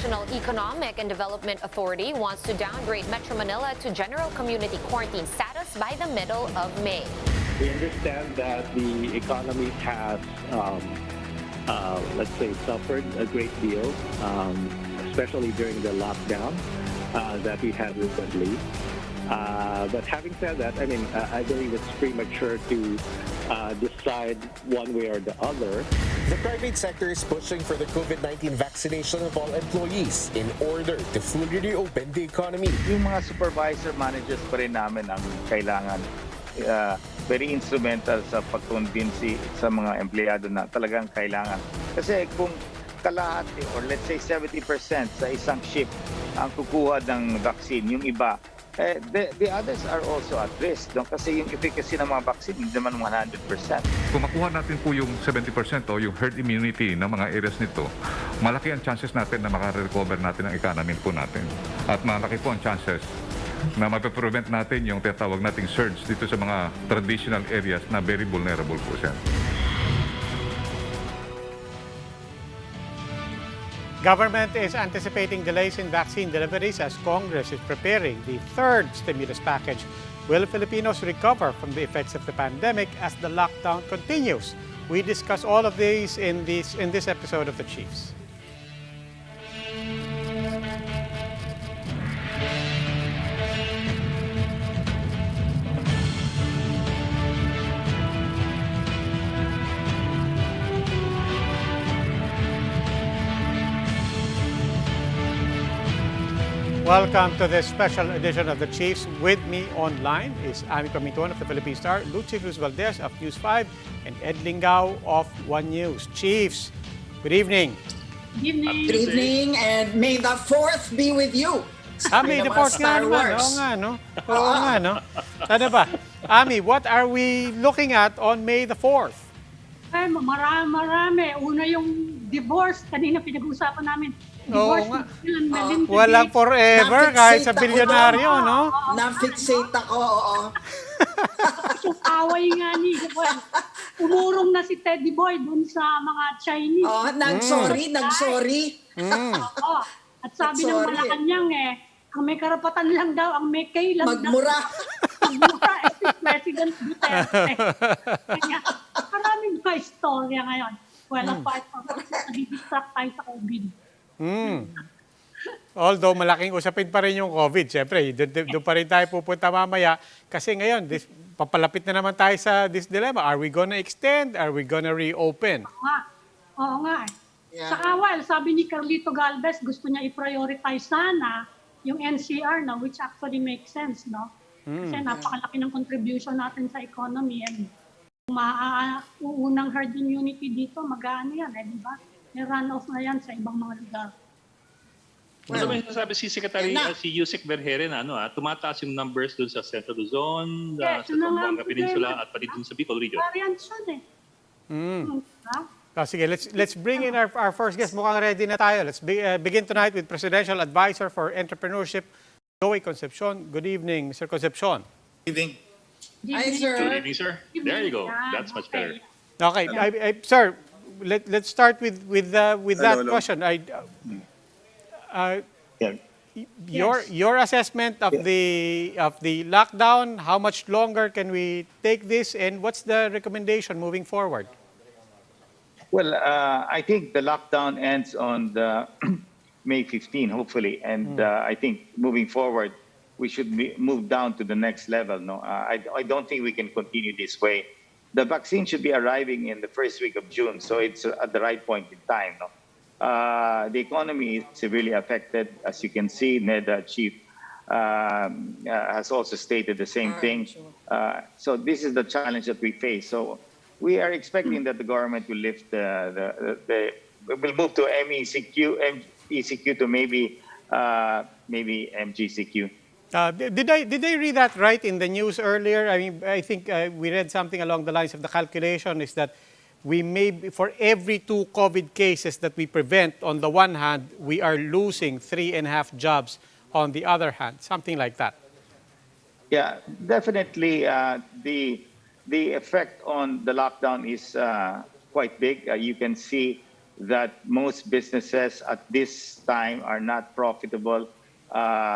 National Economic and Development Authority wants to downgrade Metro Manila to general community quarantine status by the middle of May. We understand that the economy has, let's say, suffered a great deal, especially during the lockdown that we had recently. But having said that, I mean, I believe it's premature to decide one way or the other. The private sector is pushing for the COVID-19 vaccination of all employees in order to fully reopen the economy. Yung mga supervisor managers pa rin namin ang kailangan very instrumental sa pag-convince sa mga empleyado na talagang kailangan. Kasi kung kalahati or let's say 70% sa isang shift ang kukuha ng vaccine, yung iba, the others are also at risk. Kasi yung efficacy ng mga vaccine, hindi naman 100%. Kung makuha natin po yung 70% o yung herd immunity ng mga areas nito, malaki ang chances natin na makarecover natin ang economy po natin. At malaki po ang chances na mapaprevent natin yung tinatawag nating surge dito sa mga traditional areas na very vulnerable po siya. Government is anticipating delays in vaccine deliveries as Congress is preparing the third stimulus package. Will Filipinos recover from the effects of the pandemic as the lockdown continues? We discuss all of these in this episode of The Chiefs. Welcome to this special edition of The Chiefs. With me online is Ami Pamintuan of the Philippine Star, Lucy Cruz Valdez of News 5, and Ed Lingao of One News. Chiefs, good evening. Good evening. Good evening, and may the 4th be with you. Ami, the 4th nga naman. Oo nga, no? Oo nga, no? Ano ba? Ami, what are we looking at on May the 4th? Ay, marami. Una yung divorce. Kanina pinag-uusapan namin. Divorce. Walang forever kahit sa bilyonaryo, no? Na-fixate ako, oo. Yung away nga ni, umurong na si Teddy Boy dun sa mga Chinese. Oh, nag-sorry. Oo. At sabi ng Malacanang ang may karapatan lang daw, ang may kay lang Magmura. Magmura, si President Duterte. Kaya, maraming mga istorya ngayon. Well, apart from nadidistract tayo sa COVID. Although malaking usapin pa rin yung COVID, siyempre, doon pa rin tayo pupunta mamaya. Kasi ngayon, papalapit na naman tayo sa this dilemma. Are we gonna extend? Are we gonna reopen? Oo nga. Yeah. Saka, sabi ni Carlito Galvez, gusto niya i-prioritize sana yung NCR, no? Which actually makes sense, no? Kasi napakalaki ng contribution natin sa economy. And unang herd immunity dito, mag-ano yan, di ba? May run-off na yan sa ibang mga lugar. Ano ba yung sabi si Secretary, si Yusek Berhere na tumataas yung numbers doon sa Central Luzon, sa Zamboanga Peninsula at pati doon sa Bicol region? Variant siya Sige, let's bring in our first guest. Mukhang ready na tayo. Let's begin tonight with Presidential Advisor for Entrepreneurship, Joey Concepcion. Good evening, Mr. Concepcion. Good evening. Hi, sir. Good evening, sir. There you go. That's much better. Okay, sir. Let's start with that question. Your assessment of the lockdown. How much longer can we take this, and what's the recommendation moving forward? Well, I think the lockdown ends on the May 15, hopefully, and I think moving forward, we should move down to the next level. No, I don't think we can continue this way. The vaccine should be arriving in the first week of June, so it's at the right point in time. No? The economy is severely affected, as you can see. NEDA chief has also stated the same thing. So this is the challenge that we face. So we are expecting that the government will lift will move to MECQ to maybe MGCQ. Did I read that right in the news earlier? I mean, I think we read something along the lines of the calculation is that we may, for every 2 COVID cases that we prevent, on the one hand, we are losing 3.5 jobs on the other hand, something like that. Yeah, definitely. The effect on the lockdown is quite big. You can see that most businesses at this time are not profitable.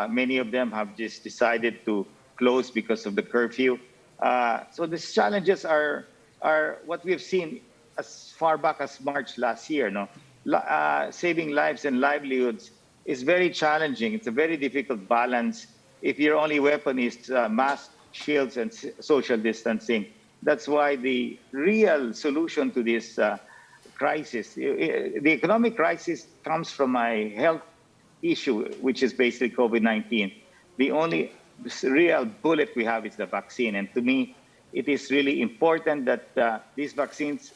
Many of them have just decided to close because of the curfew. So these challenges are what we've seen as far back as March last year. No, saving lives and livelihoods is very challenging. It's a very difficult balance if your only weapon is mask, shields, and social distancing. That's why the real solution to this crisis, the economic crisis, comes from a health issue, which is basically COVID-19. The only real bullet we have is the vaccine. And to me, it is really important that these vaccines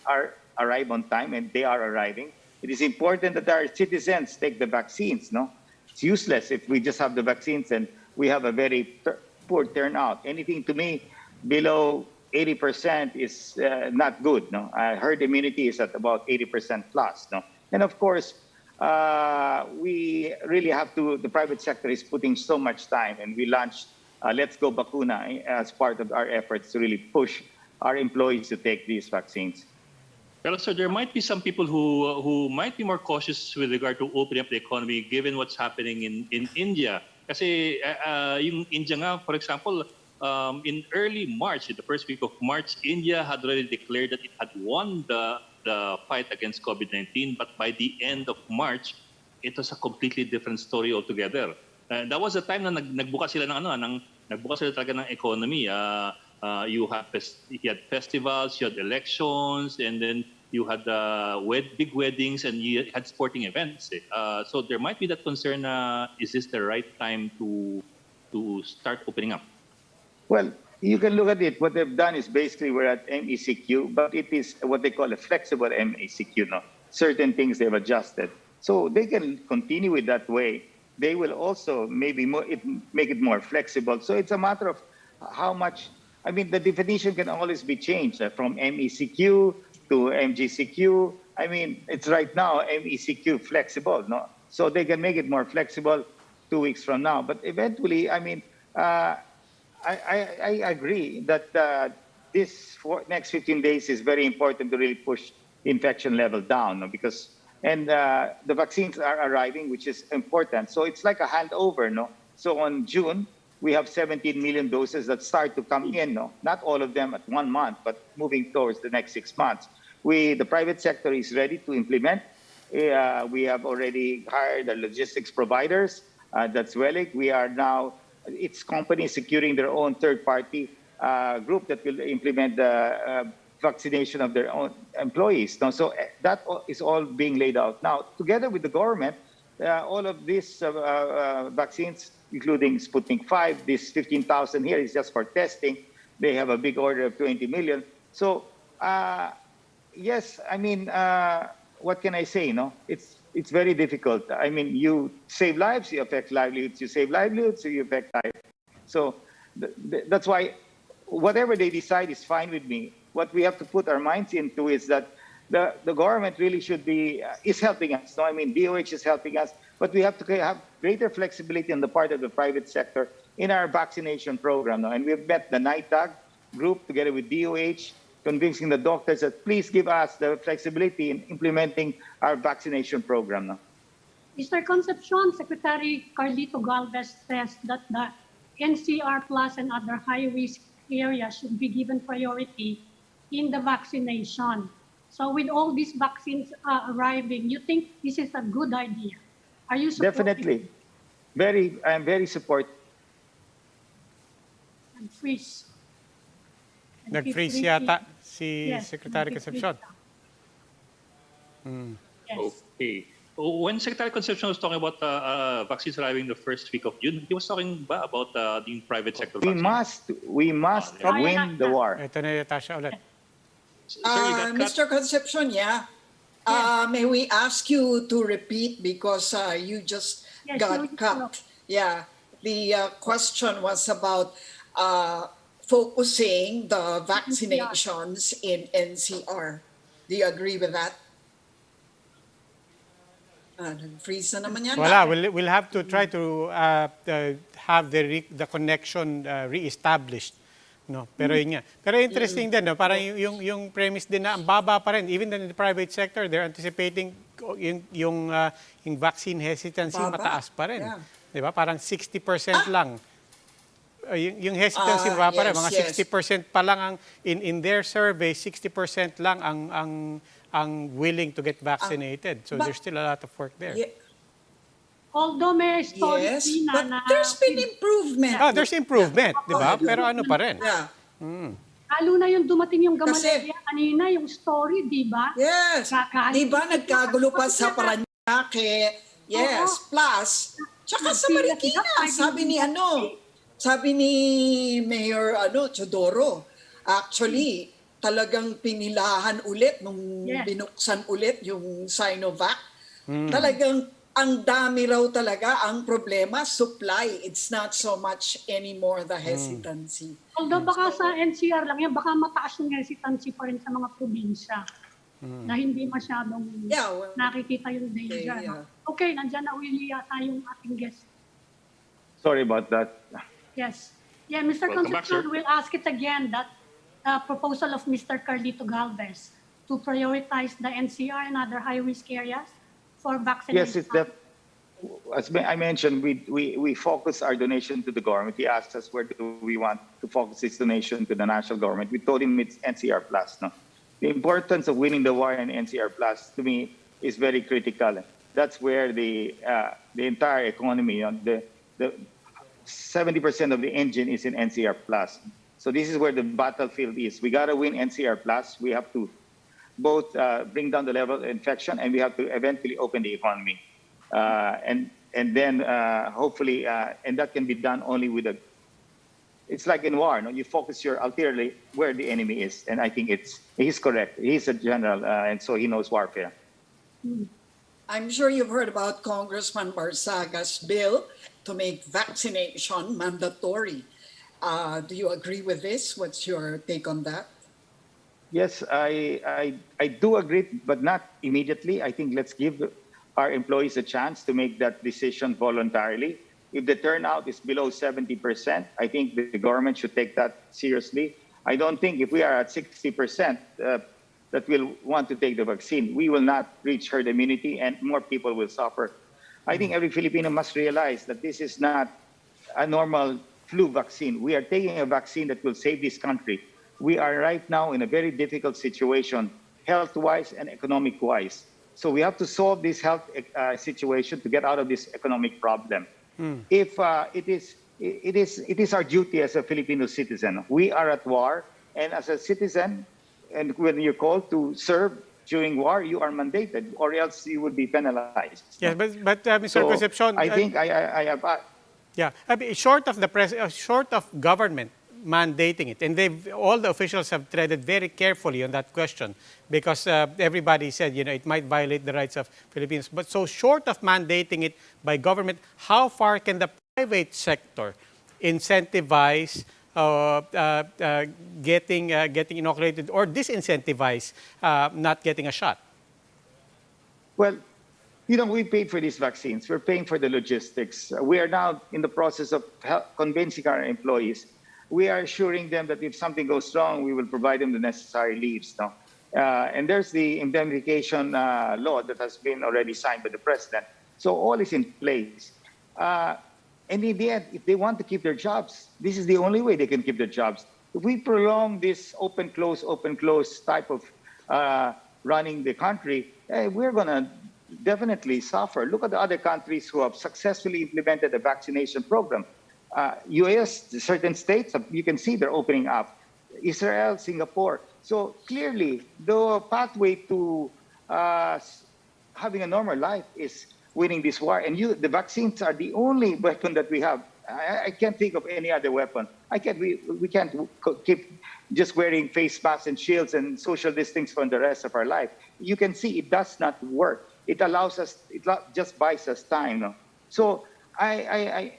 arrive on time, and they are arriving. It is important that our citizens take the vaccines. No, it's useless if we just have the vaccines and we have a very poor turnout. Anything to me below 80% is not good. No, herd immunity is at about 80% plus. No, and of course, we really have to. The private sector is putting so much time, and we launched Let's Go Bakuna as part of our efforts to really push our employees to take these vaccines. Well, so there might be some people who might be more cautious with regard to opening up the economy given what's happening in India. Kasi yung India nga, for example, in early March, in the first week of March, India had already declared that it had won the fight against COVID-19. But by the end of March, it was a completely different story altogether. That was the time na nagbuka sila nagbuka sila talaga ng economy. You had festivals, you had elections, and then you had big weddings, and you had sporting events. So there might be that concern, is this the right time to start opening up? Well, you can look at it. What they've done is basically we're at MECQ, but it is what they call a flexible MECQ. No? Certain things they've adjusted. So they can continue it that way. They will also maybe make it more flexible. So it's a matter of how much. I mean, the definition can always be changed from MECQ to MGCQ. I mean, it's right now MECQ flexible, no? So they can make it more flexible 2 weeks from now. But eventually, I mean, I agree that this next 15 days is very important to really push the infection level down, no? Because the vaccines are arriving, which is important. So it's like a handover, no? So on June, we have 17 million doses that start to come in. No, not all of them at 1 month, but moving towards the next 6 months. The private sector is ready to implement. We have already hired the logistics providers. That's Wellig. We are now, it's companies securing their own third-party group that will implement the vaccination of their own employees. No, so that is all being laid out now together with the government. All of these vaccines, including Sputnik 5, this 15,000 here is just for testing. They have a big order of 20 million. So, yes, I mean, what can I say? No, it's very difficult. I mean, you save lives, you affect livelihoods. You save livelihoods, you affect life. So that's why whatever they decide is fine with me. What we have to put our minds into is that the government really should be is helping us. No, I mean, DOH is helping us, but we have to have greater flexibility on the part of the private sector in our vaccination program. No? And we've met the NITAG group together with DOH, convincing the doctors that please give us the flexibility in implementing our vaccination program. No? Mr. Concepcion, Secretary Carlito Galvez says that the NCR plus and other high-risk areas should be given priority in the vaccination. So with all these vaccines arriving, you think this is a good idea? Are you supporting? Definitely. I'm very supportive. Nag-freeze. Nag-freeze yata si Yes, Secretary nag-freeze Concepcion. siya. Yes. Okay. When Secretary Concepcion was talking about vaccines arriving the first week of June, he was talking ba about the private sector We vaccine? must win the war. Ito na yata siya ulit. Sir, you got cut. Mr. Concepcion, yeah. May we ask you to repeat because you just Yes, got no, cut. Yeah, the question was about focusing the vaccinations in NCR. Do you agree with that? Freeze na naman yan. Wala, we'll have to try to have the connection re-established. No, pero yun nga. Pero interesting din, no? Parang yung premise din na ang baba pa rin. Even in the private sector, they're anticipating yung vaccine hesitancy Baba. mataas pa rin. Yeah. 'Di ba? Parang 60% lang. Yung hesitancy mababa pa rin, yes, mga yes. 60% pa lang ang in their survey, 60% lang ang willing to get vaccinated. So but- there's still a lot of work there. Yeah. Although may story Yes, Tina, but na there's been improvement. There's improvement, 'di ba? Pero ano pa rin. Yeah. lalo na yung dumating yung Kasi- Gamaleya kanina, yung story, di ba? Yes. Kahit- Di ba nagkagulo pa sa Paranaque? Yes. Plus, tsaka sa Marikina, sabi ni Mayor Chodoro, actually, talagang pinilahan ulit nung Yes. binuksan ulit yung Sinovac. Talagang ang dami raw talaga ang problema, supply. It's not so much anymore the hesitancy. Although baka sa NCR lang yan, baka mataas yung hesitancy pa rin sa mga probinsya na hindi masyadong Yeah, well, nakikita yung danger. okay, no? Okay, nandyan na uli yata yung ating guest. Sorry about that. Yes. Yeah, Mr. Welcome back, Concepcion, sir. we'll ask it again, that proposal of Mr. Carlito Galvez to prioritize the NCR and other high-risk areas for vaccination. Yes, it's that. As I mentioned, we focus our donation to the government. He asked us where do we want to focus his donation to the national government. We told him it's NCR Plus. No? The importance of winning the war in NCR Plus, to me, is very critical. That's where the entire economy, the 70% of the engine is in NCR Plus. So this is where the battlefield is. We got to win NCR Plus. We have to both bring down the level of infection, and we have to eventually open the economy. And then hopefully, and that can be done only with it's like in war, no? You focus your artillery where the enemy is. And I think he's correct. He's a general, and so he knows warfare. I'm sure you've heard about Congressman Barsaga's bill to make vaccination mandatory. Do you agree with this? What's your take on that? Yes, I do agree, but not immediately. I think let's give our employees a chance to make that decision voluntarily. If the turnout is below 70%, I think the government should take that seriously. I don't think if we are at 60% that will want to take the vaccine, we will not reach herd immunity and more people will suffer. I think every Filipino must realize that this is not a normal flu vaccine. We are taking a vaccine that will save this country. We are right now in a very difficult situation, health-wise and economic-wise. So we have to solve this health situation to get out of this economic problem. If it is our duty as a Filipino citizen. We are at war, and as a citizen, and when you're called to serve during war, you are mandated, or else you would be penalized. Yes, but Mr. So Concepcion, I think I have. yeah, I mean, short of government mandating it, and all the officials have treaded very carefully on that question because everybody said, it might violate the rights of Filipinos. But so short of mandating it by government, how far can the private sector incentivize getting inoculated or disincentivize not getting a shot? Well, we paid for these vaccines. We're paying for the logistics. We are now in the process of convincing our employees. We are assuring them that if something goes wrong, we will provide them the necessary leaves. No? And there's the indemnification law that has been already signed by the president. So all is in place. And in the end, if they want to keep their jobs, this is the only way they can keep their jobs. If we prolong this open, close type of running the country, we're going to definitely suffer. Look at the other countries who have successfully implemented a vaccination program. US, certain states, you can see they're opening up. Israel, Singapore. So clearly, the pathway to having a normal life is winning this war. And the vaccines are the only weapon that we have. I can't think of any other weapon. We can't keep just wearing face masks and shields and social distancing for the rest of our life. You can see it does not work. It allows us, it just buys us time. No? So I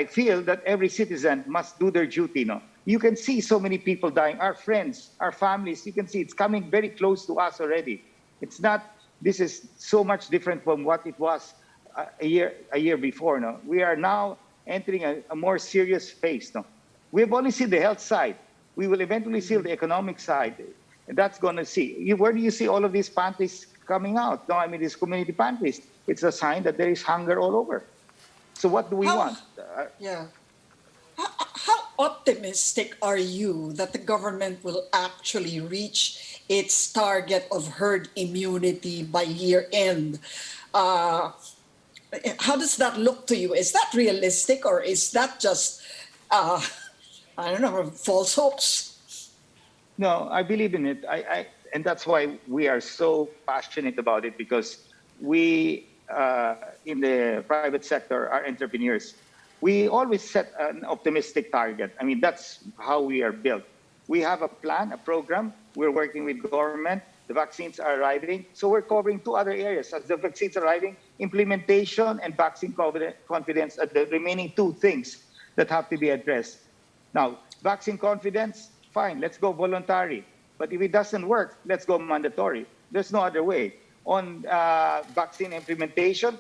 feel that every citizen must do their duty. No? You can see so many people dying, our friends, our families. You can see it's coming very close to us already. It's not. This is so much different from what it was a year before. No, we are now entering a more serious phase. No, we have only seen the health side. We will eventually see the economic side. And that's going to see. Where do you see all of these coming out. No, I mean, these community pantries. It's a sign that there is hunger all over. So what do we How- want? Yeah. How optimistic are you that the government will actually reach its target of herd immunity by year end? How does that look to you? Is that realistic, or is that just, I don't know, false hopes? No, I believe in it. And that's why we are so passionate about it, because we, in the private sector, are entrepreneurs. We always set an optimistic target. I mean, that's how we are built. We have a plan, a program. We're working with government. The vaccines are arriving. So we're covering two other areas. As the vaccines are arriving, implementation and vaccine confidence are the remaining two things that have to be addressed. Now, vaccine confidence, fine, let's go voluntary. But if it doesn't work, let's go mandatory. There's no other way. On vaccine implementation,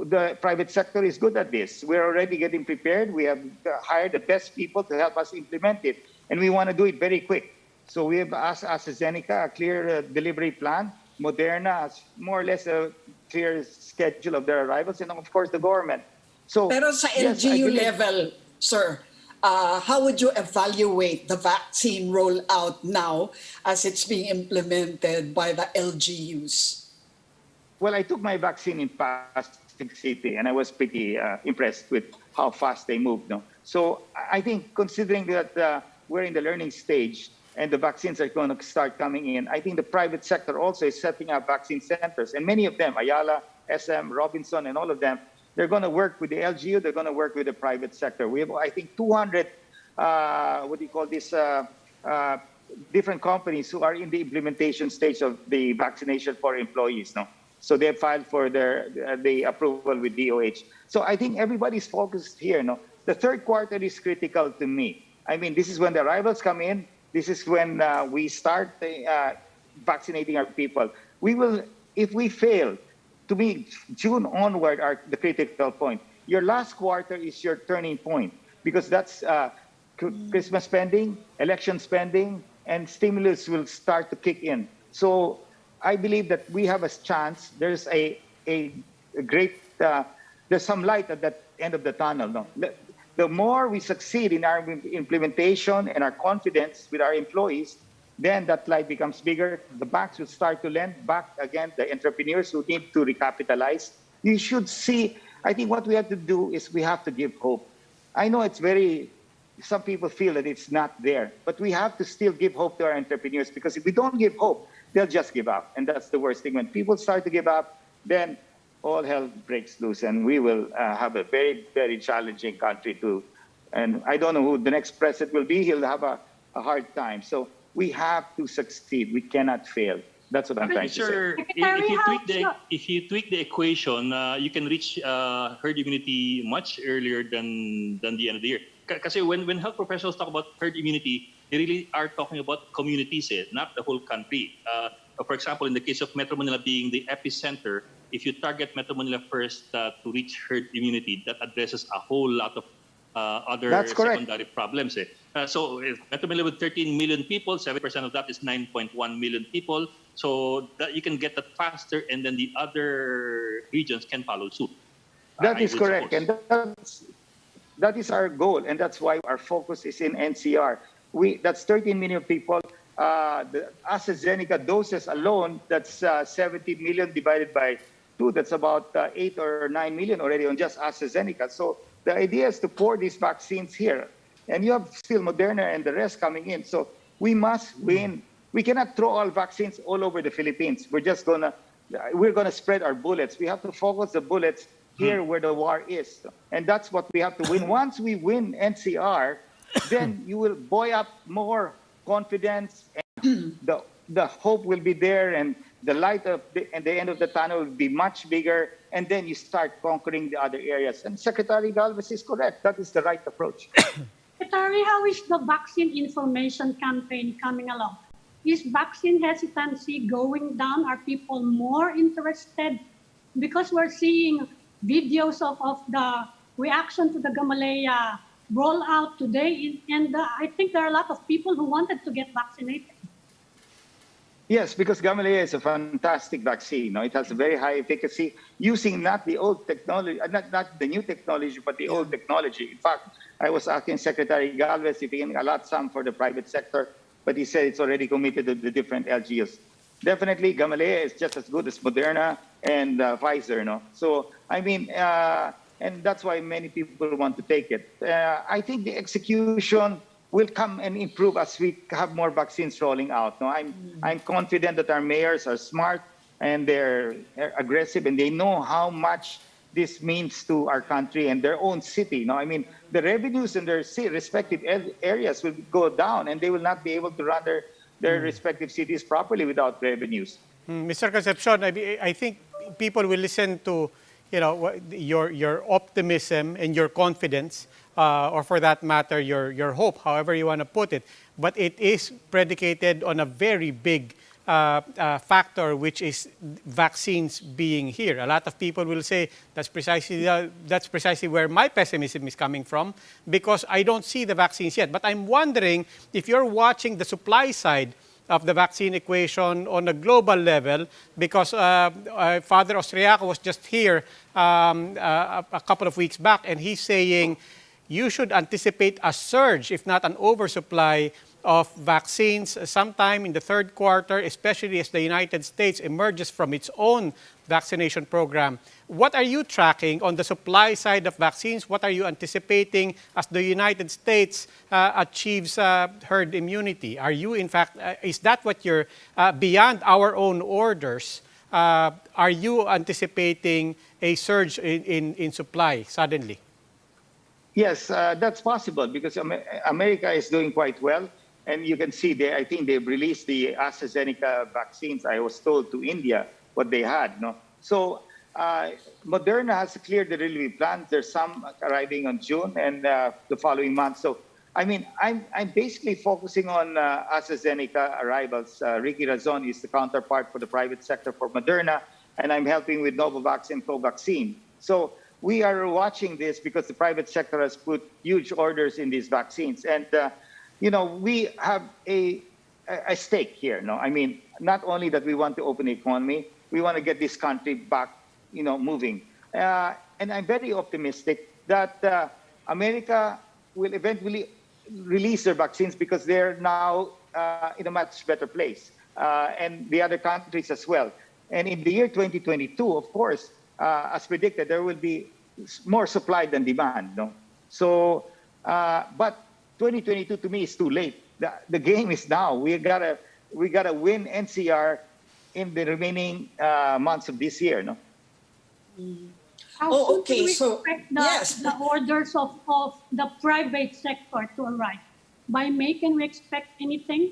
the private sector is good at this. We're already getting prepared. We have hired the best people to help us implement it. And we want to do it very quick. So we have asked AstraZeneca a clear delivery plan. Moderna has more or less a clear schedule of their arrivals. And of course, the government. So, Pero sa yes, I LGU believe- level, sir, how would you evaluate the vaccine rollout now as it's being implemented by the LGUs? Well, I took my vaccine in Pasig City, and I was pretty impressed with how fast they moved. No? So I think, considering that we're in the learning stage and the vaccines are going to start coming in, I think the private sector also is setting up vaccine centers. And many of them, Ayala, SM, Robinson, and all of them, they're going to work with the LGU, they're going to work with the private sector. We have, I think, 200, different companies who are in the implementation stage of the vaccination for employees. No? So they have filed for the approval with DOH. So I think everybody's focused here. No? The third quarter is critical to me. I mean, this is when the arrivals come in. This is when we start vaccinating our people. We will, if we fail, to me, June onward are the critical point. Your last quarter is your turning point, because that's Christmas spending, election spending, and stimulus will start to kick in. So I believe that we have a chance. There's a great, there's some light at that end of the tunnel. No? The more we succeed in our implementation and our confidence with our employees, then that light becomes bigger. The banks will start to lend back again, the entrepreneurs who need to recapitalize. You should see, I think what we have to do is we have to give hope. I know it's some people feel that it's not there, but we have to still give hope to our entrepreneurs, because if we don't give hope, they'll just give up. And that's the worst thing. When people start to give up, then all hell breaks loose, and we will have a very, very challenging country too. And I don't know who the next president will be. He'll have a hard time. So we have to succeed. We cannot fail. That's what I'm trying to say. Sir, if you tweak the equation, you can reach herd immunity much earlier than the end of the year. Kasi when health professionals talk about herd immunity, they really are talking about communities, not the whole country. For example, in the case of Metro Manila being the epicenter, if you target Metro Manila first to reach herd immunity, that addresses a whole lot of other secondary problems. So if Metro Manila with 13 million people, 7% of that is 9.1 million people. So that you can get that faster, and then the other regions can follow suit. That is correct. And that is our goal. And that's why our focus is in NCR. That's 13 million people. The AstraZeneca doses alone, that's 70 million divided by 2. That's about 8 or 9 million already on just AstraZeneca. So the idea is to pour these vaccines here. And you have still Moderna and the rest coming in. So we must win. We cannot throw all vaccines all over the Philippines. We're gonna spread our bullets. We have to focus the bullets here where the war is. And that's what we have to win. Once we win NCR, then you will buoy up more confidence, and the hope will be there, and the light at the end of the tunnel will be much bigger, and then you start conquering the other areas. And Secretary Galvez is correct. That is the right approach. Secretary, how is the vaccine information campaign coming along? Is vaccine hesitancy going down? Are people more interested? Because we're seeing videos of the reaction to the Gamaleya rollout today, and I think there are a lot of people who wanted to get vaccinated. Yes, because Gamaleya is a fantastic vaccine. No? It has a very high efficacy using not the old technology, not the new technology, but the old technology. In fact, I was asking Secretary Galvez if he can allot some for the private sector, but he said it's already committed to the different LGUs. Definitely, Gamaleya is just as good as Moderna and Pfizer. No? So, I mean, and that's why many people want to take it. I think the execution will come and improve as we have more vaccines rolling out. No, I'm confident that our mayors are smart and they're aggressive and they know how much this means to our country and their own city. No, I mean the revenues in their respective areas will go down and they will not be able to run their respective cities properly without revenues. Mr. Concepcion, I think people will listen to your optimism and your confidence, or for that matter, your hope, however you want to put it. But it is predicated on a very big factor, which is vaccines being here. A lot of people will say that's precisely where my pessimism is coming from, because I don't see the vaccines yet. But I'm wondering if you're watching the supply side of the vaccine equation on a global level, because Father Austriaco was just here a couple of weeks back, and he's saying you should anticipate a surge, if not an oversupply, of vaccines sometime in the third quarter, especially as the United States emerges from its own vaccination program. What are you tracking on the supply side of vaccines? What are you anticipating as the United States achieves herd immunity? Are you, in fact, is that what you're, beyond our own orders, are you anticipating a surge in supply suddenly? Yes, that's possible because America is doing quite well. And you can see, I think they've released the AstraZeneca vaccines, I was told, to India, what they had. No? So Moderna has cleared the delivery plans. There's some arriving on June and the following month. So, I mean, I'm basically focusing on AstraZeneca arrivals. Ricky Razon is the counterpart for the private sector for Moderna, and I'm helping with Novavax and Covaxin. So we are watching this because the private sector has put huge orders in these vaccines. And we have a stake here. No, I mean, not only that we want to open the economy, we want to get this country back, moving. And I'm very optimistic that America will eventually release their vaccines because they're now in a much better place, and the other countries as well. And in the year 2022, of course, as predicted, there will be more supply than demand. No, so but 2022 to me is too late. The game is now. We gotta win NCR in the remaining months of this year. No. How soon okay. do we So expect the orders of the private sector to arrive? By May, can we expect anything?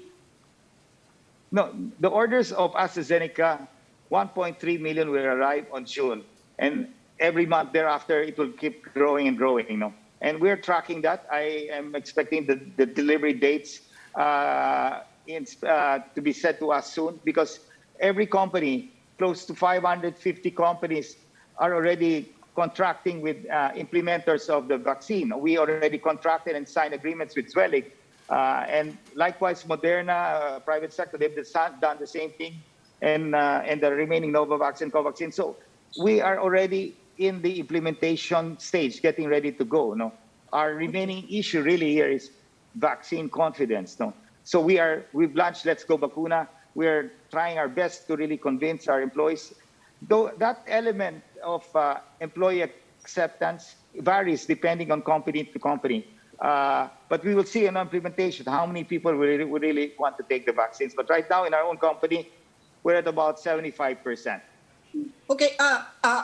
No, the orders of AstraZeneca, 1.3 million will arrive on June, and every month thereafter it will keep growing and growing. And we're tracking that. I am expecting the delivery dates to be set to us soon because every company, close to 550 companies, are already contracting with implementers of the vaccine. We already contracted and signed agreements with Zwellig. And likewise, Moderna, private sector, they've done the same thing, and the remaining Novavax and Covaxin. So we are already in the implementation stage, getting ready to go. No, our remaining issue really here is vaccine confidence. No, so we've launched Let's Go Bakuna. We're trying our best to really convince our employees. Though that element of employee acceptance varies depending on company to company. But we will see in implementation how many people would really want to take the vaccines. But right now in our own company, we're at about 75%. Okay,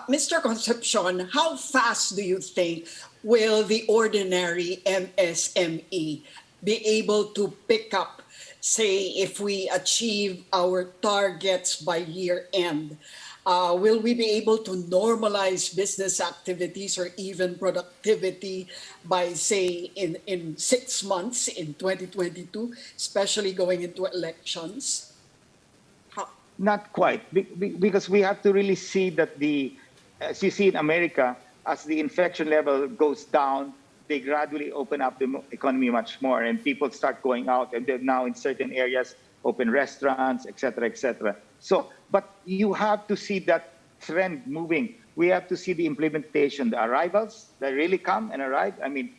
Mr. Concepcion, how fast do you think will the ordinary MSME be able to pick up, say, if we achieve our targets by year end? Will we be able to normalize business activities or even productivity by, say, in 6 months in 2022, especially going into elections? Not quite, because we have to really see that as you see in America, as the infection level goes down, they gradually open up the economy much more and people start going out, and they're now in certain areas open restaurants, etc., etc. So, but you have to see that trend moving. We have to see the implementation, the arrivals that really come and arrive. I mean,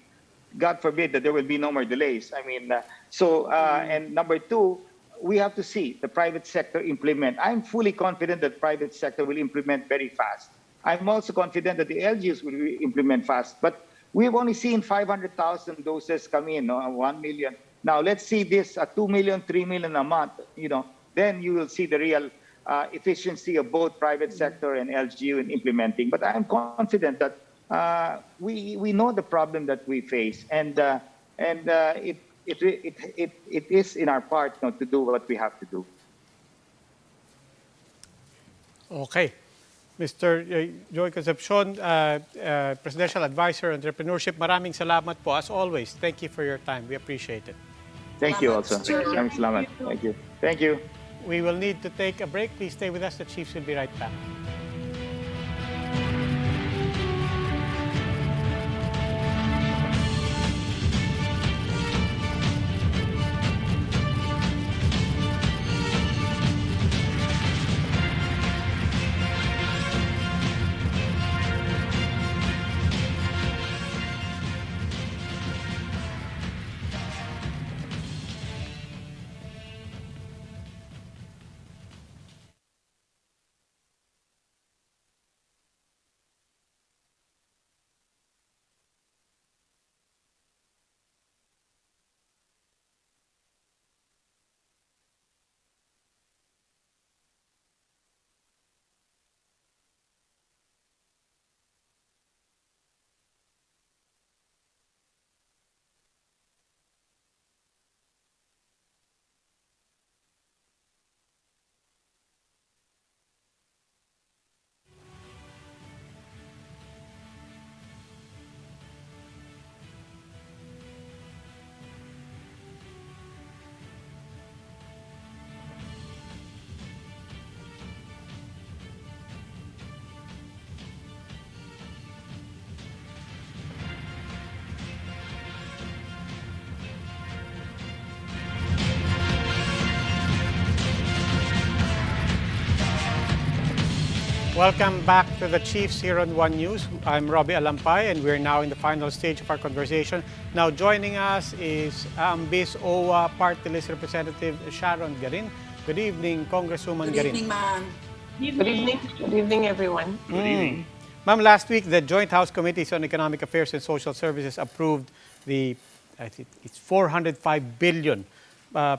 God forbid that there will be no more delays. I mean, and number two, we have to see the private sector implement. I'm fully confident that private sector will implement very fast. I'm also confident that the LGUs will implement fast. But we've only seen 500,000 doses come in, no, 1 million. Now let's see this at 2 million, 3 million a month. Then you will see the real efficiency of both private sector and LGU in implementing. But I'm confident that we know the problem that we face, and it is in our part to do what we have to do. Okay. Mr. Joey Concepcion, Presidential Advisor on Entrepreneurship, maraming salamat po as always. Thank you for your time. We appreciate it. Thank you also. Sir. Salamat. Thank you. Thank you. We will need to take a break. Please stay with us. The Chiefs will be right back. Welcome back to the Chiefs here on One News. I'm Robbie Alampay, and we're now in the final stage of our conversation. Now joining us is Ambis OWA Party List Representative Sharon Garin. Good evening, Congresswoman Garin. Good evening, ma'am. Good evening. Good evening, everyone. Good evening. Ma'am, last week the Joint House Committees on Economic Affairs and Social Services approved the, I think it's 405 billion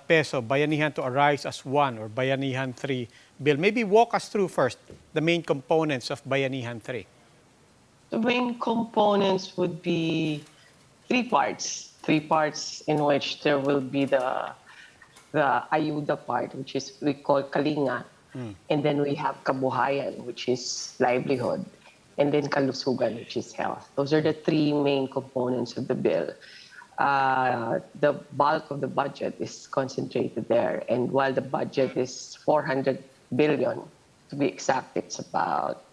peso Bayanihan to Arise as One, or Bayanihan 3 bill. Maybe walk us through first the main components of Bayanihan 3. The main components would be three parts. Three parts in which there will be the ayuda part, which is we call kalinga. And then we have kabuhayan, which is livelihood. And then kalusugan, which is health. Those are the three main components of the bill. The bulk of the budget is concentrated there. And while the budget is 400 billion, to be exact, it's about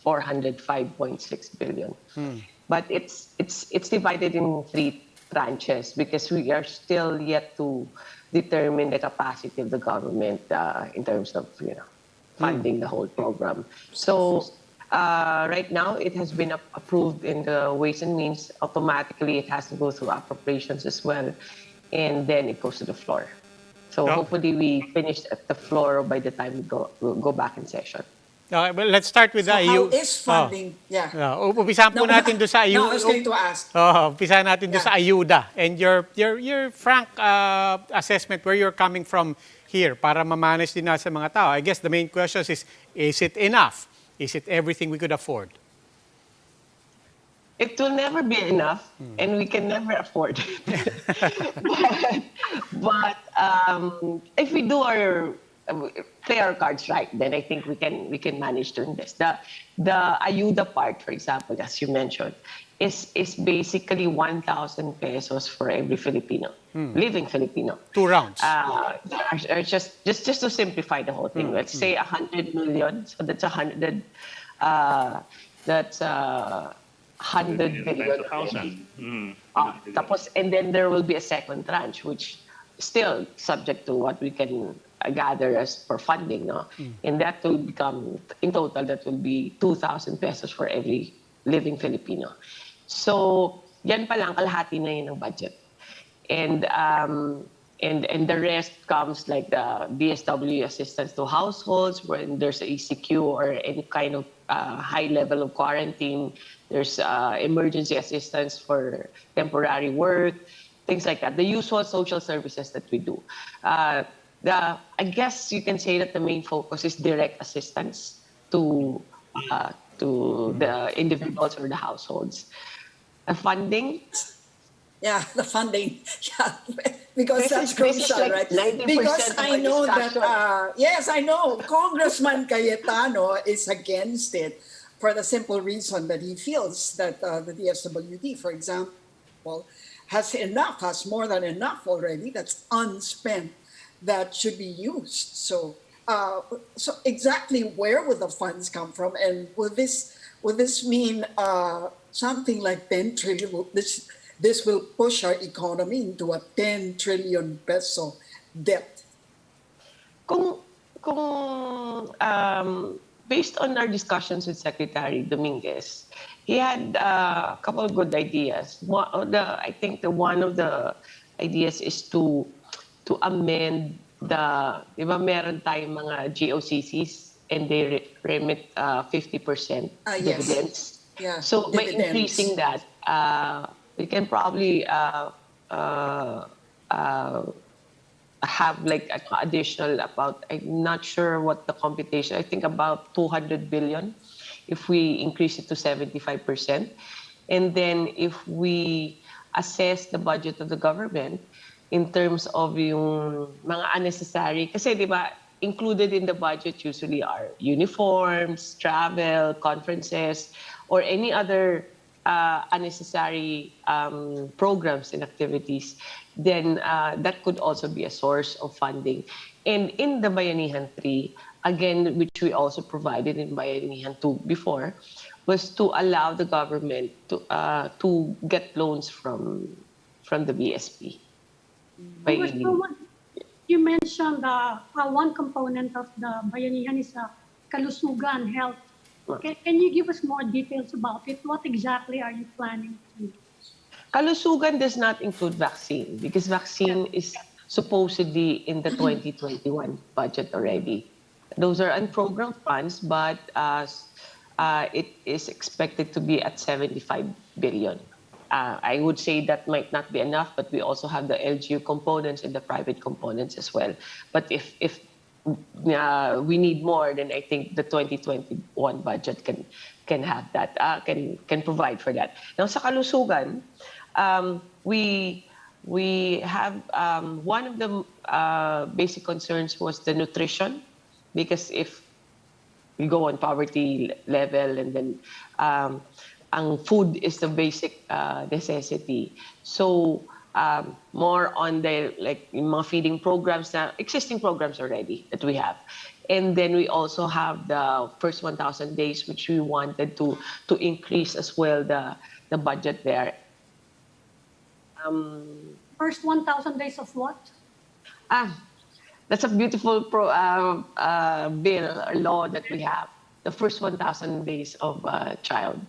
405.6 billion. But it's divided in three tranches because we are still yet to determine the capacity of the government in terms of funding the whole program. So right now it has been approved in the Ways and Means. Automatically it has to go through appropriations as well, and then it goes to the floor. So hopefully we finish at the floor by the time we'll go back in session. Well, let's start with So the how is funding? Umpisahan po natin doon sa ayuda. No, I was going to ask. Umpisahan natin doon sa ayuda. And your frank assessment where you're coming from here para ma-manage din na sa mga tao. I guess the main question is it enough? Is it everything we could afford? It will never be enough, and we can never afford it. but if we do play our cards right, then I think we can manage doing this. The ayuda part, for example, as you mentioned, is basically 1,000 pesos for every Filipino, living Filipino. 2 rounds. Just to simplify the whole thing, let's say 100 million, so that's 100. That's 100 billion. Tapos, and then there will be a second tranche, which still subject to what we can gather as for funding, no? And that will become, in total, that will be 2,000 pesos for every living Filipino. So, yan pa lang, kalahati na yun ng budget. And the rest comes like the DSW assistance to households when there's a ECQ or any kind of high level of quarantine. There's emergency assistance for temporary work, things like that. The usual social services that we do. I guess you can say that the main focus is direct assistance to the individuals or the households. Funding. Yeah, the funding. Yeah, because that's This is crucial, like right? 90% Because of I our know discussion. that, yes, I know Congressman Cayetano is against it for the simple reason that he feels that the DSWD, for example, has more than enough already that's unspent that should be used. So, so exactly where would the funds come from, and would this mean something like 10 trillion? This will push our economy into a 10 trillion peso debt. Kung based on our discussions with Secretary Dominguez, he had a couple of good ideas. I think one of the ideas is to amend di ba meron tayong mga GOCCs and they remit 50% Yes. dividends. Yeah, So by dividends. increasing that, we can probably have like an additional about, I'm not sure what the computation, I think about 200 billion if we increase it to 75%. And then if we assess the budget of the government in terms of yung mga unnecessary, kasi di ba, included in the budget usually are uniforms, travel, conferences, or any other unnecessary programs and activities, then that could also be a source of funding. And in the Bayanihan 3, again, which we also provided in Bayanihan 2 before, was to allow the government to get loans from the BSP. Congresswoman, you mentioned one component of the Bayanihan is kalusugan, health. Can you give us more details about it? What exactly are you planning to do? Kalusugan does not include vaccine because vaccine is supposedly in the 2021 budget already. Those are unprogrammed funds, but it is expected to be at 75 billion. I would say that might not be enough, but we also have the LGU components and the private components as well. But if we need more, then I think the 2021 budget can have that, can provide for that. Now sa kalusugan, we have one of the basic concerns was the nutrition, because if we go on poverty level and then ang food is the basic necessity. So more on the yung mga feeding programs na existing programs already that we have. And then we also have the first 1,000 days, which we wanted to increase as well the budget there. First 1,000 days of what? That's a beautiful bill or law that we have. The first 1,000 days of child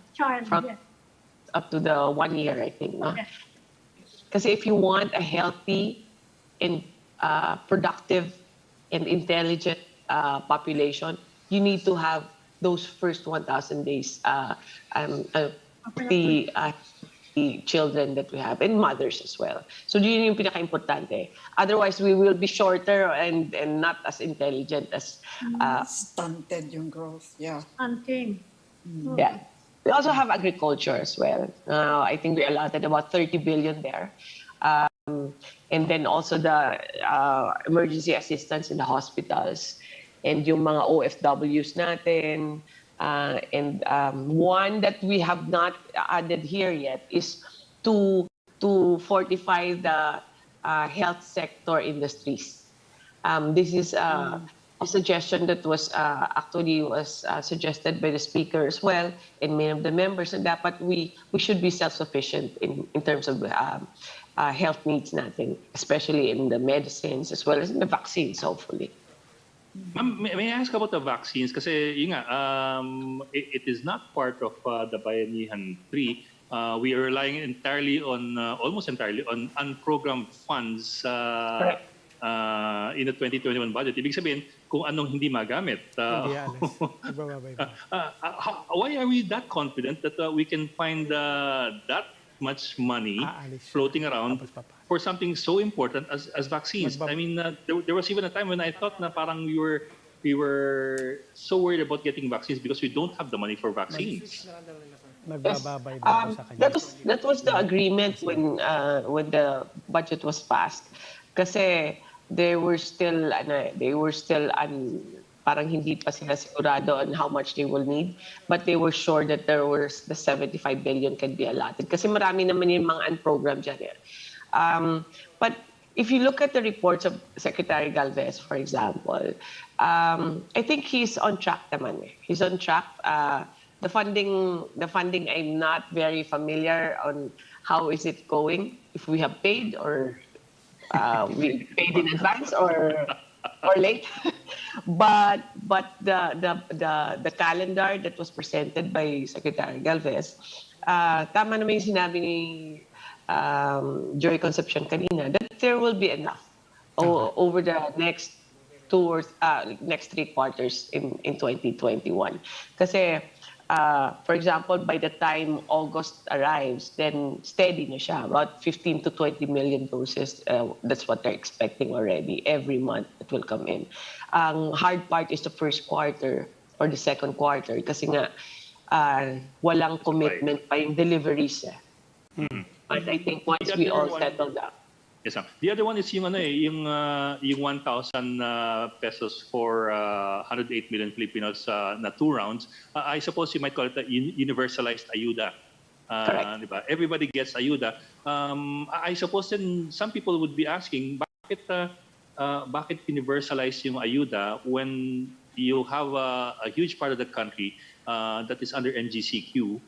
from yes. up to the 1 year, I think. No? Yes. Because if you want a healthy and productive and intelligent population, you need to have those first 1,000 days the children that we have and mothers as well. So yun yung pinaka-importante. Otherwise, we will be shorter and not as intelligent as... Stunted yung growth, yeah. Stunting. Yeah. We also have agriculture as well. I think we allotted about 30 billion there. And then also the emergency assistance in the hospitals and yung mga OFWs natin. And one that we have not added here yet is to fortify the health sector industries. This is a suggestion that was suggested by the speaker as well and many of the members, and dapat we should be self-sufficient in terms of health needs natin, especially in the medicines as well as in the vaccines, hopefully. Ma'am, may I ask about the vaccines? Kasi yun nga, it is not part of the Bayanihan 3. We are relying entirely on, almost entirely on unprogrammed funds Correct. In the 2021 budget. Ibig sabihin, kung anong hindi magamit. Hindi alis. Nagbababay ba? Why are we that confident that we can find that much money Aalis siya. floating around Tapos papa. for something so important as vaccines? I mean, there was even a time when I thought na parang we were so worried about getting vaccines because we don't have the money for vaccines. Nagbababay ba ako sa kanya? That was the agreement when the budget was passed. Kasi they were still parang hindi pa sila sigurado on how much they will need, but they were sure that the 75 billion can be allotted. Kasi marami naman yung mga unprogrammed dyan. But if you look at the reports of Secretary Galvez, for example, I think he's on track naman. He's on track. The funding, I'm not very familiar on how is it going, if we have paid or we paid in advance or late. But the calendar that was presented by Secretary Galvez, tama naman yung sinabi ni Joey Concepcion kanina, that there will be enough over the next next 3 quarters in 2021. Kasi for example, by the time August arrives, then steady na siya. About 15 to 20 million doses. That's what they're expecting already. Every month it will come in. Ang hard part is the first quarter or the second quarter kasi nga walang commitment pa yung deliveries. But I think once we all settle down. Yes, ma'am. The other one is yung yung 1,000 pesos for 108 million Filipinos na 2 rounds. I suppose you might call it a universalized ayuda. Correct. Diba? Everybody gets ayuda. I suppose then some people would be asking, bakit universalize yung ayuda when you have a huge part of the country that is under NGCQ,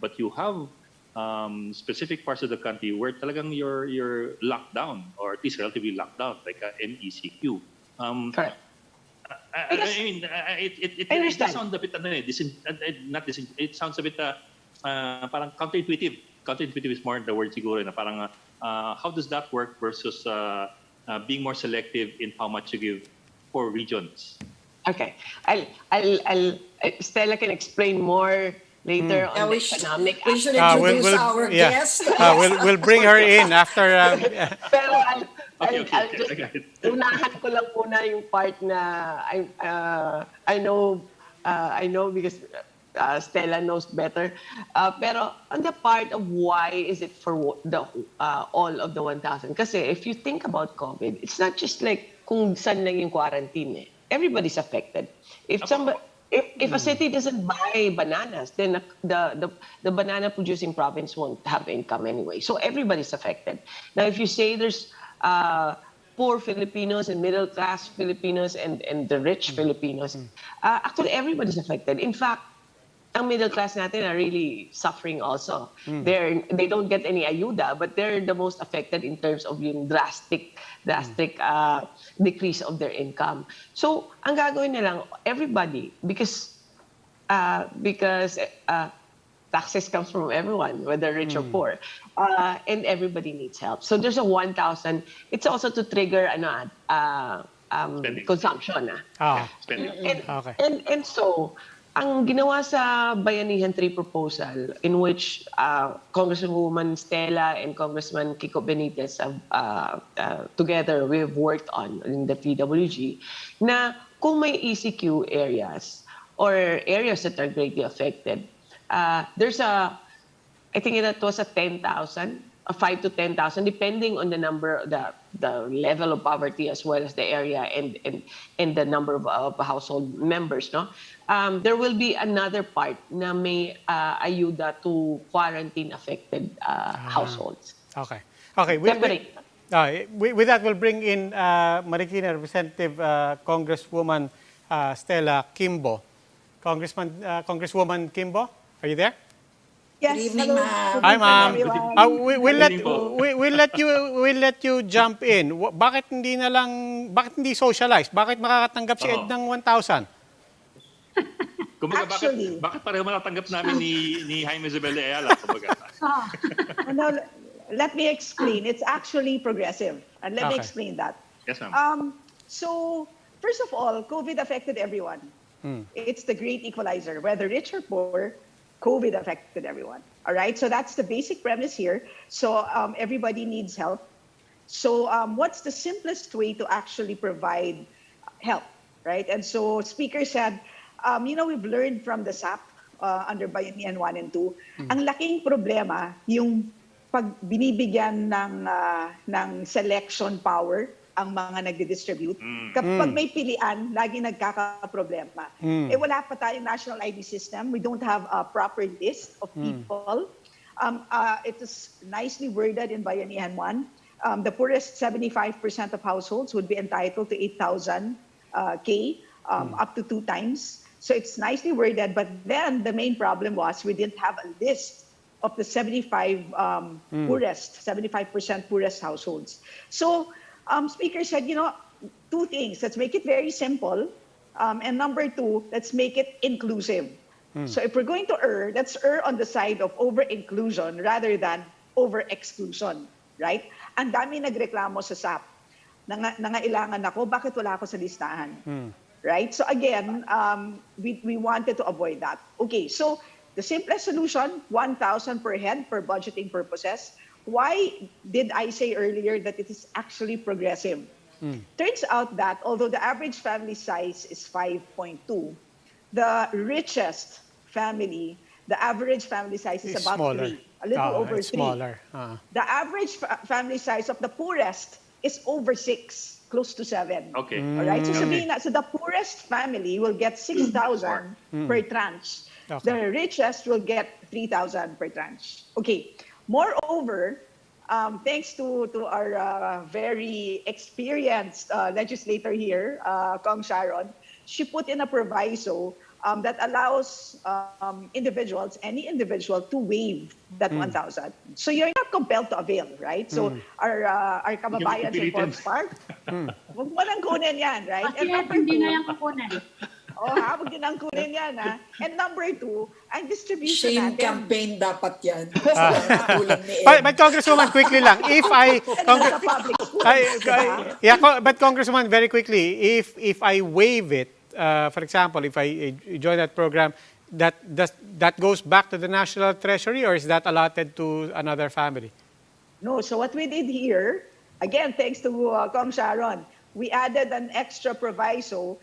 but you have specific parts of the country where talagang you're locked down, or at least relatively locked down, like NECQ. Correct. I mean, it sounds a bit, it sounds a bit parang counterintuitive. Counterintuitive is more the word siguro, na parang how does that work versus being more selective in how much you give for regions? Okay, I'll Stella can explain more later on the economic We should aspect. introduce our guest. We'll bring her in after. Pero Okay. unahan ko lang muna yung part na I know because Stella knows better. Pero on the part of why is it for the all of the 1,000? Kasi if you think about COVID, it's not just like kung saan lang yung quarantine. Everybody's affected. If a city doesn't buy bananas, then the banana producing province won't have income anyway. So everybody's affected. Now, if you say there's poor Filipinos and middle class Filipinos and the rich Filipinos, actually everybody's affected. In fact, ang middle class natin are really suffering also. They don't get any ayuda, but they're the most affected in terms of yung drastic decrease of their income. So, ang gagawin na lang, everybody, because taxes comes from everyone, whether rich or poor, and everybody needs help. So, there's a 1,000. It's also to trigger consumption. Spending. Okay. And so, ang ginawa sa Bayanihan 3 proposal, in which Congresswoman Stella and Congressman Kiko Benitez have together we have worked on in the PWG, na kung may ECQ areas or areas that are greatly affected, there's I think that was a 10,000, a 5 to 10,000, depending on the number, the level of poverty as well as the area and the number of household members, no? There will be another part na may ayuda to quarantine-affected households. Okay. With that, we'll bring in Marikina Representative Congresswoman Stella Kimbo. Congresswoman Kimbo, are you there? Yes, Good evening, hello. ma'am. Good Hi, evening, ma'am. everyone. We'll Good let evening po. we'll let you jump in. Bakit hindi socialized? Bakit makakatanggap si Ed Oo. ng 1,000? Kumbaga, Actually- bakit pareho manatanggap namin ni Jaime Isabel de Ayala? Kumbaga. Ah, No, let me explain. It's actually progressive. And let me Okay. explain that. Yes, ma'am. So, first of all, COVID affected everyone. It's the great equalizer. Whether rich or poor, COVID affected everyone. All right? So that's the basic premise here. So everybody needs help. So what's the simplest way to actually provide help, right? And so Speaker said, we've learned from the SAP under Bayanihan 1 and 2, ang laking problema, yung pag binibigyan ng selection power ang mga nagdi-distribute. Kapag may pilian, lagi nagkakaproblema. Wala pa tayong national ID system. We don't have a proper list of people. It is nicely worded in Bayanihan 1. The poorest 75% of households would be entitled to 8,000 K, up to 2 times. So it's nicely worded, but then the main problem was we didn't have a list of the 75% poorest households. So Speaker said, 2 things. Let's make it very simple. And number 2, let's make it inclusive. So if we're going to err, let's err on the side of over-inclusion rather than over-exclusion. Right? Ang dami nagreklamo sa SAP. Nangailangan ako, bakit wala ako sa listahan? Right? So again, we wanted to avoid that. Okay, so the simplest solution, 1,000 per head for budgeting purposes. Why did I say earlier that it is actually progressive? Turns out that although the average family size is 5.2, the richest family, the average family size is It's about smaller. 3, a little over It's 3. smaller. The average family size of the poorest is over 6, close to 7. Okay. All right. So sabihin na, so the poorest family will get 6,000 per tranche. Okay. The richest will get 3,000 per tranche. Okay. Moreover, thanks to our very experienced legislator here, Kong Sharon, she put in a proviso that allows individuals, any individual, to waive that 1,000. So you're not compelled to avail, right? So our kababayan sa Forbes Park, huwag mo nang kunin yan, right? Kasi hindi na yan kukunin. Huwag din ang kunin yan, ha? And number 2, ang distribution Shame natin. campaign dapat yan. Tulad ni Ed. But Congresswoman, quickly lang, if Sa public schools, diba? but Congresswoman, very quickly, if I waive it, for example, if I join that program, that goes back to the National Treasury, or is that allotted to another family? No, so what we did here, again, thanks to Kong Sharon, we added an extra proviso.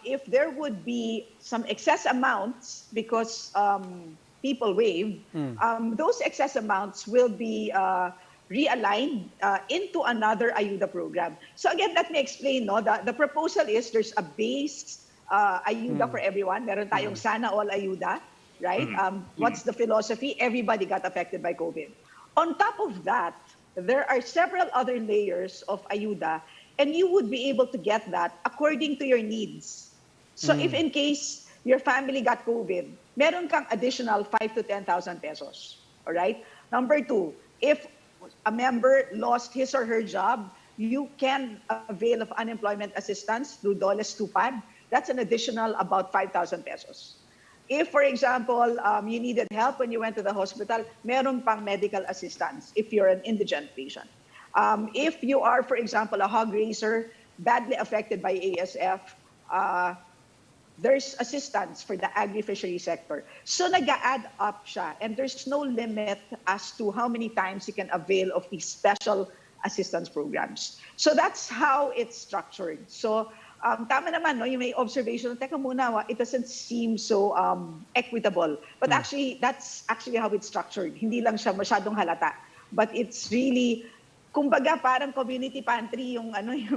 If there would be some excess amounts because people waive, those excess amounts will be realigned into another ayuda program. So again, let me explain. No, the proposal is there's a base ayuda for everyone. Meron tayong sana all ayuda, right? What's the philosophy? Everybody got affected by COVID. On top of that, there are several other layers of ayuda, and you would be able to get that according to your needs. So if in case your family got COVID, meron kang additional 5 to 10,000 pesos. All right? Number 2, if a member lost his or her job, you can avail of unemployment assistance through Doles Tupad. That's an additional about 5,000 pesos. If, for example, you needed help when you went to the hospital, meron pang medical assistance if you're an indigent patient. If you are, for example, a hog raiser, badly affected by ASF, there's assistance for the agri-fishery sector. So nag-add up siya, and there's no limit as to how many times you can avail of these special assistance programs. So that's how it's structured. So tama naman, no, yung may observation, teka muna, it doesn't seem so equitable. But actually, that's actually how it's structured. Hindi lang siya masyadong halata. But it's really, kumbaga parang community pantry yung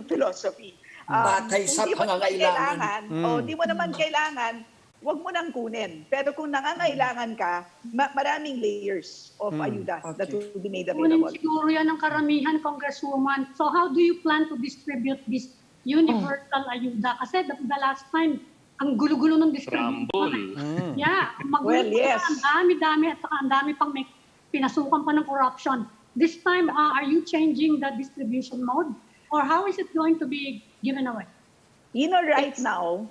philosophy. Batay sa pangangailangan. Di mo naman kailangan, wag mo nang kunin. Pero kung nangangailangan ka, maraming layers of ayuda that will be made available. Kunin siguro yan ang karamihan, Congresswoman. So how do you plan to distribute this universal ayuda? Kasi the last time, ang gulo-gulo ng distribution. Rumble. Yeah, magulo Well, yes. ang dami-dami at saka ang dami pang may pinasukan pa ng corruption. This time, are you changing the distribution mode? Or how is it going to be given away? You know, right now,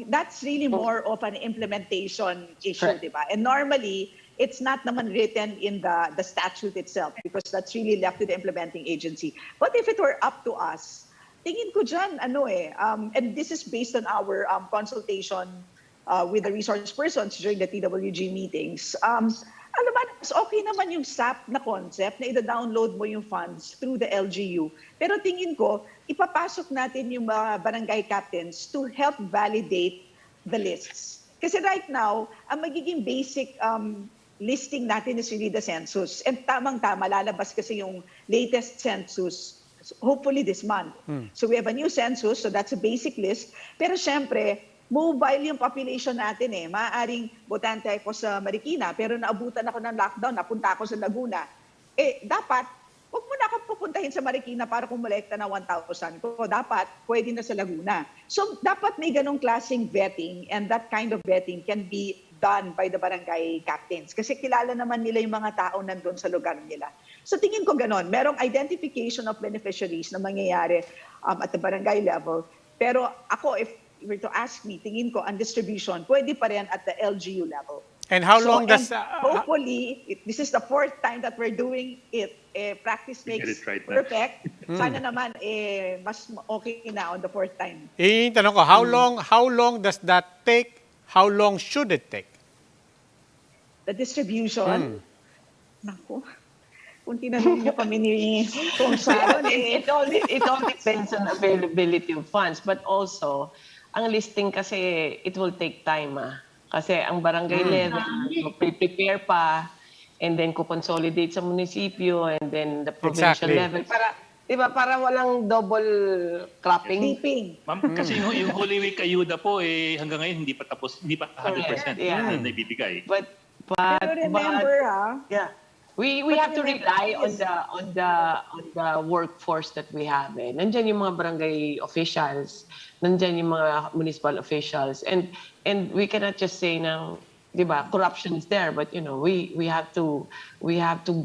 that's really more of an implementation issue, Correct. diba? And normally, it's not naman written in the statute itself because that's really left to the implementing agency. But if it were up to us, tingin ko dyan, and this is based on our consultation with the resource persons during the TWG meetings. Alam mo, mas okay naman yung SAP na concept na ida-download mo yung funds through the LGU. Pero tingin ko, ipapasok natin yung mga barangay captains to help validate the lists. Kasi right now, ang magiging basic listing natin is really the census. And tamang-tama, lalabas kasi yung latest census, hopefully this month. So we have a new census, so that's a basic list. Pero syempre, mobile yung population natin eh. Maaaring botante ako sa Marikina, pero naabutan ako ng lockdown, napunta ako sa Laguna. Dapat, huwag mo na akong pupuntahin sa Marikina para kumolekta ng 1,000 ko. Dapat, pwede na sa Laguna. So, dapat may ganong klaseng vetting, and that kind of vetting can be done by the barangay captains. Kasi kilala naman nila yung mga tao nandun sa lugar nila. So, tingin ko ganon. Merong identification of beneficiaries na mangyayari at the barangay level. Pero ako, if you were to ask me, tingin ko ang distribution pwede pa rin at the LGU level. And how long does... hopefully, this is the fourth time that we're doing it. Practice makes right perfect. Sana naman, mas okay na on the fourth time. Yung tanong ko, how long does that take? How long should it take? The distribution? Naku, kung tinanong niyo kami ni Kong Sharon, It all depends on availability of funds, but also ang listing kasi it will take time kasi ang barangay level prepare pa and then consolidate sa munisipyo and then the provincial level para para walang double cropping. Ma'am, kasi yung Holy Week ayuda po hanggang ngayon hindi pa tapos, hindi pa 100% na ibibigay. But remember we have to rely on the workforce that we have. Nandiyan yung mga barangay officials, nandiyan yung mga municipal officials, and we cannot just say na, di ba, corruption is there, but we have to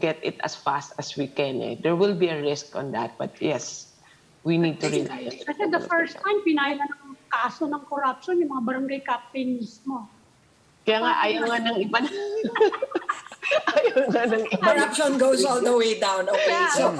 get it as fast as we can. There will be a risk on that, but yes, we need to rely on it. Kasi the first time, pinailan ng kaso ng corruption yung mga barangay captain mismo. Kaya nga, ayaw nga ng iba. Ayaw nga ng iba. Corruption goes all the way down. Okay, so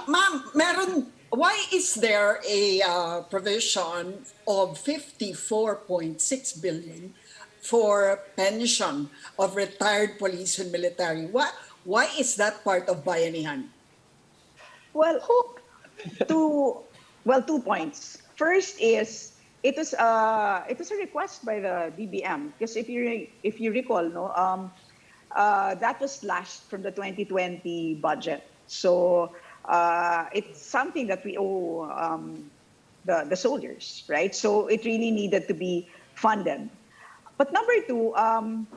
ma'am, why is there a provision of 54.6 billion for pension of retired police and military? Why is that part of Bayanihan? Well, two points. First is, it was a request by the DBM because if you recall, that was slashed from the 2020 budget. So it's something that we owe the soldiers, right? So it really needed to be funded. But number two,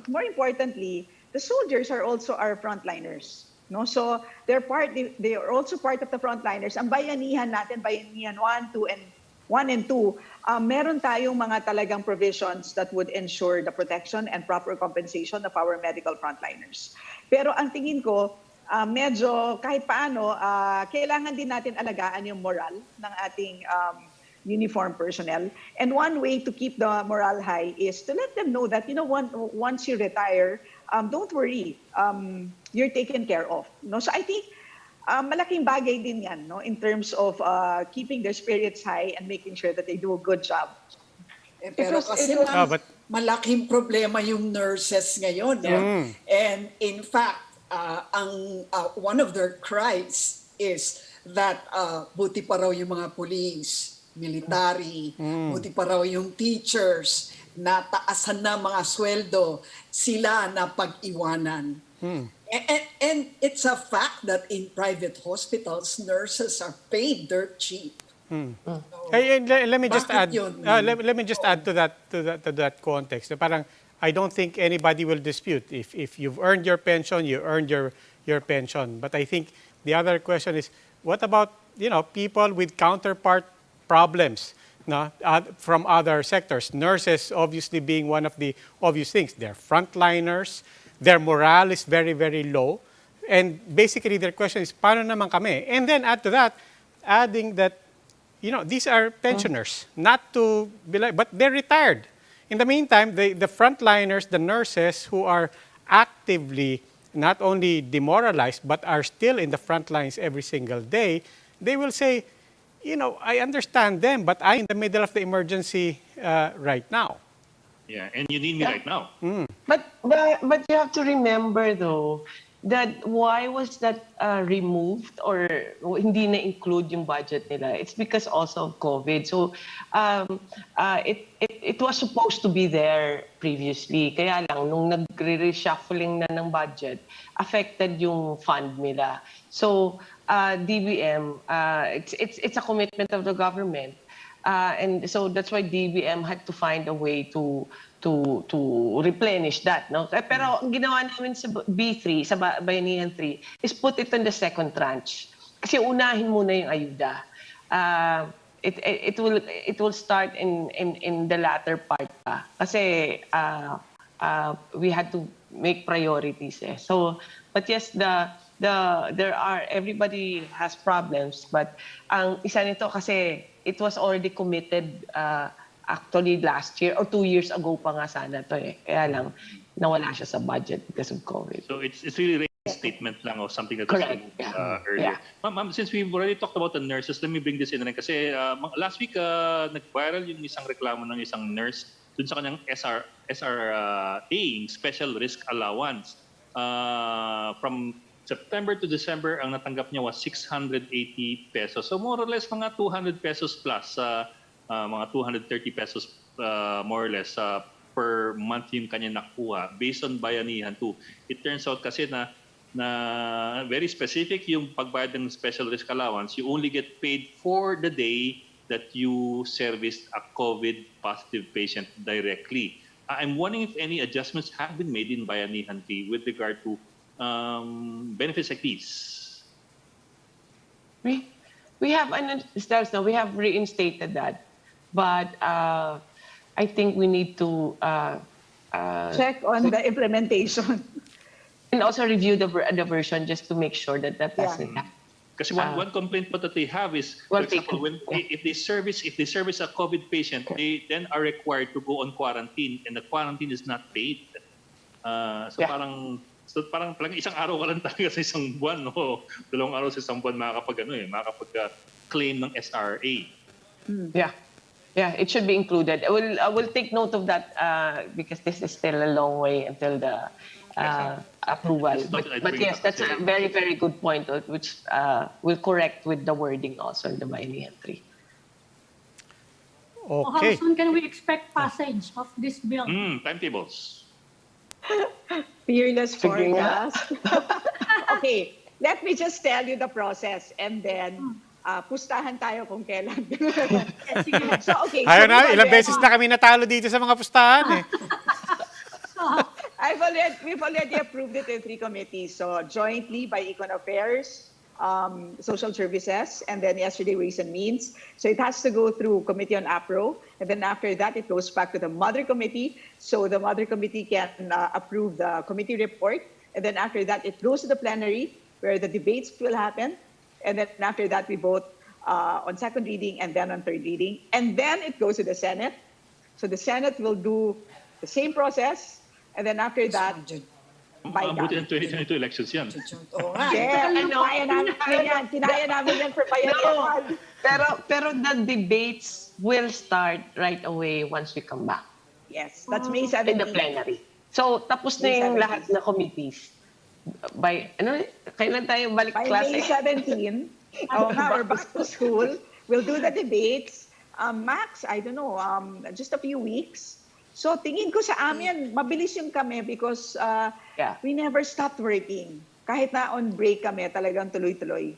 more importantly, the soldiers are also our frontliners. No, so they are also part of the frontliners. Ang bayanihan natin, bayanihan 1 and 2, meron tayong mga talagang provisions that would ensure the protection and proper compensation of our medical frontliners. Pero ang tingin ko, medyo kahit paano, kailangan din natin alagaan yung moral ng ating uniform personnel. And one way to keep the morale high is to let them know that, once you retire, don't worry, you're taken care of. No? So I think, malaking bagay din yan, in terms of keeping their spirits high and making sure that they do a good job. Pero kasi malaking problema yung nurses ngayon. And in fact, one of their cries is that buti pa raw yung mga police, military, buti pa raw yung teachers, nataasan na mga sweldo, sila na pag-iwanan. And it's a fact that in private hospitals, nurses are paid dirt cheap. Let me just add. Let me just add to that context. Parang I don't think anybody will dispute if you've earned your pension, you earned your pension. But I think the other question is, what about people with counterpart problems? no, from other sectors. Nurses obviously being one of the obvious things. They're frontliners. Their morale is very, very low. And basically their question is, paano naman kami? And then add to that, adding that, these are pensioners, not to be like, but they're retired. In the meantime, the frontliners, the nurses who are actively not only demoralized, but are still in the front lines every single day, they will say, I understand them, but I'm in the middle of the emergency right now. Yeah, and you need me right now. But you have to remember though that why was that removed or hindi na include yung budget nila? It's because also of COVID. So it was supposed to be there previously. Kaya lang nung nagre-reshuffling na ng budget, affected yung fund nila. So DBM, it's a commitment of the government. And so that's why DBM had to find a way to replenish that, no? Pero ang ginawa namin sa B3, sa Bayanihan 3, is put it in the second tranche. Kasi unahin muna yung ayuda. It will start in the latter part pa. Kasi we had to make priorities eh. So, but yes, everybody has problems, but ang isa nito kasi it was already committed actually last year or 2 years ago pa nga sana to eh. Kaya lang nawala siya sa budget because of COVID. So it's really a statement lang of something that was removed earlier. Yeah. Ma'am, since we've already talked about the nurses, let me bring this in rin kasi last week nag-viral yung isang reklamo ng isang nurse dun sa kanyang SRA, special risk allowance. From September to December, ang natanggap niya was 680 pesos. So more or less mga 200 pesos plus, mga 230 pesos more or less per month yung kanya nakuha based on Bayanihan 2. It turns out kasi na very specific yung pagbayad ng special risk allowance. You only get paid for the day that you serviced a COVID positive patient directly. I'm wondering if any adjustments have been made in Bayanihan 3 with regard to benefits like these. We have we have reinstated that, but I think we need to Check on the implementation. and also review the version just to make sure that doesn't happen. Kasi one complaint po that they have is, for example, if they service a COVID patient, they then are required to go on quarantine, and the quarantine is not paid. Parang isang araw ka lang talaga sa isang buwan, no? 2 araw sa isang buwan makakapag-claim ng SRA. Yeah, it should be included. I will take note of that because this is still a long way until the approval. But yes, that's a very, very good point, which will correct with the wording also in the Bayanihan 3. Okay. How soon can we expect passage of this bill? Timetables. Fearless forecast. Okay, let me just tell you the process and then pustahan tayo kung kailan. So, okay. Ayun na, ilang beses na kami natalo dito sa mga pustahan eh. We've already approved it in 3 committees. So jointly by Econ Affairs, Social Services, and then yesterday Ways and Means. So it has to go through Committee on APRO, and then after that it goes back to the Mother Committee. So the Mother Committee can approve the committee report, and then after that it goes to the plenary where the debates will happen, and then after that we vote on second reading and then on third reading, and then it goes to the Senate. So the Senate will do the same process, and then after that, Mabuti ng 2022 elections yan. Yeah, kinaya namin yan for Bayanihan. Pero the debates will start right away once we come back. Yes, that's May 17. In the plenary. So, tapos na yung lahat na committees. Kailan tayo balik by klase? May 17, we're back to school. We'll do the debates. Max, I don't know, just a few weeks. So tingin ko sa amin, mabilis yung kami because we never stopped working. Kahit na on break kami, talagang tuloy-tuloy.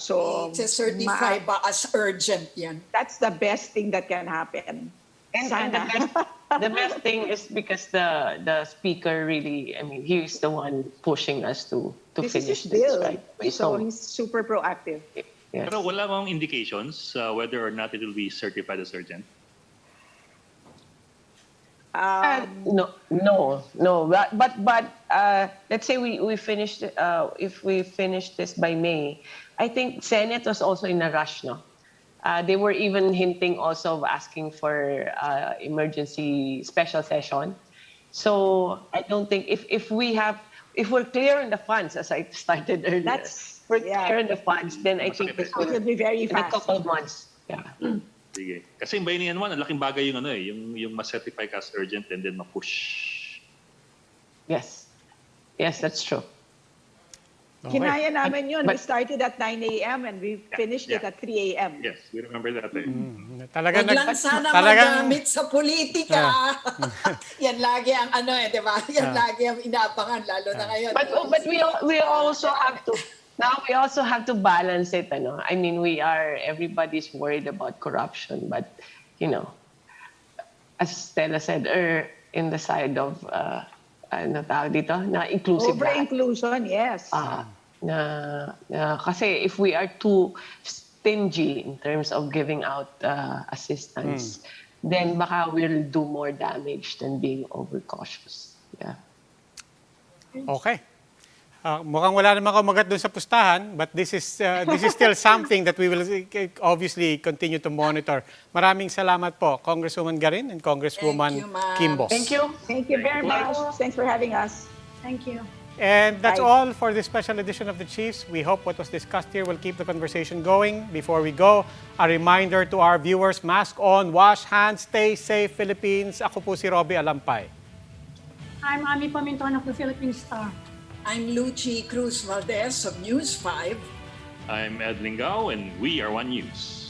So certify ba as urgent yan? That's the best thing that can happen. And the best thing is because the speaker really, I mean, he's the one pushing us to this finish is his bill, this, right? So he's super proactive. Yes. Pero wala bang indications whether or not it will be certified as urgent? No. But let's say we finished. If we finish this by May, I think Senate was also in a rush. No, they were even hinting also of asking for emergency special session. So I don't think if we're clear on the funds, as I started earlier, we're clear on the funds, then I think this will be very in a fast. couple of months. Yeah. Sige. Kasi yung Bayanihan 1, ang laking bagay yung yung ma-certify ka as urgent and then ma-push. Yes, that's true. Kinaya namin yun. We started at 9 a.m. and we finished it Yeah. at 3 a.m. Yes, we remember that. Talaga Huwag lang sana magamit sa politika. Yan lagi ang di ba? Yan lagi ang inaabangan, lalo na ngayon. But we also have to balance it. I mean, everybody's worried about corruption, but as Stella said, in the side of na inclusive. Over-inclusion, yes. Kasi if we are too stingy in terms of giving out assistance, then baka we'll do more damage than being overcautious. Yeah. Okay. Mukhang wala naman kumagat doon sa pustahan, but this is still something that we will obviously continue to monitor. Maraming salamat po, Congresswoman Garin and Congresswoman Kimbo. Thank you. Thank you very much. Thanks for having us. Thank you. And that's Bye. all for this special edition of The Chiefs. We hope what was discussed here will keep the conversation going. Before we go, a reminder to our viewers, mask on, wash hands, stay safe, Philippines. Ako po si Robbie Alampay. I'm Ami Paminton of the Philippine Star. I'm Lucy Cruz Valdez of News 5. I'm Ed Lingao and we are One News.